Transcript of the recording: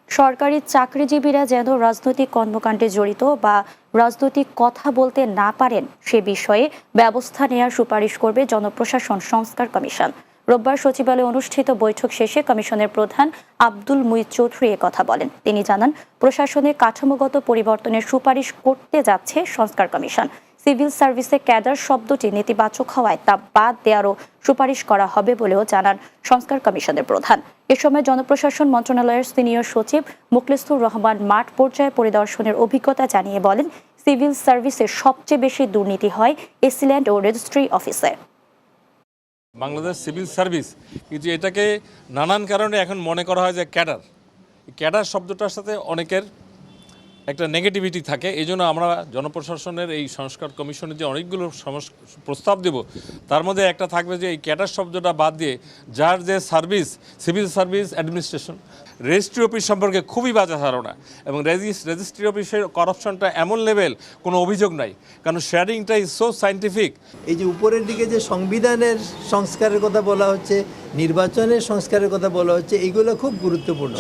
সরকারি চাকরিজীবীরা যেন রাজনৈতিক কর্মকাণ্ডে জড়িত বা রাজনৈতিক কথা বলতে না পারেন সে বিষয়ে ব্যবস্থা নেওয়ার সুপারিশ করবে জনপ্রশাসন সংস্কার কমিশন। রোববার সচিবালয়ে অনুষ্ঠিত বৈঠক শেষে কমিশনের প্রধান আব্দুল মুইত চৌধুরী কথা বলেন। তিনি জানান, প্রশাসনের কাঠামোগত পরিবর্তনের সুপারিশ করতে যাচ্ছে সংস্কার কমিশন। সিভিল সার্ভিসে ক্যাডার শব্দটি নেতিবাচক হওয়ায় তা বাদ দেওয়ারও সুপারিশ করা হবে বলেও জানান সংস্কার কমিশনের প্রধান। এ সময় জনপ্রশাসন মন্ত্রণালয়ের সিনিয়র সচিব মুখলিসুর রহমান মাঠ পর্যায়ে পরিদর্শনের অভিজ্ঞতা জানিয়ে বলেন, সিভিল সার্ভিসে সবচেয়ে বেশি দুর্নীতি হয় এসিল্যান্ড ও রেজিস্ট্রি অফিসে। বাংলাদেশ সিভিল সার্ভিস কিন্তু এটাকে নানান কারণে এখন মনে করা হয় যে ক্যাডার শব্দটার সাথে অনেকের একটা নেগেটিভিটি থাকে। এই জন্য আমরা জনপ্রশাসনের এই সংস্কার কমিশনে যে অনেকগুলো প্রস্তাব দেব তার মধ্যে একটা থাকবে যে এই ক্যাডার শব্দটা বাদ দিয়ে যার যে service, civil service administration, registry office সম্পর্কে খুবই বাজে ধারণা এবং রেজিস্ট্রি অফিসের করাপশনটা এমন লেভেল কোনো অভিযোগ নাই, কারণ শেয়ারিংটা ইজ সো সায়েন্টিফিক। এই যে উপরের দিকে যে সংবিধানের সংস্কারের কথা বলা হচ্ছে, নির্বাচনের সংস্কারের কথা বলা হচ্ছে, এগুলো খুব গুরুত্বপূর্ণ।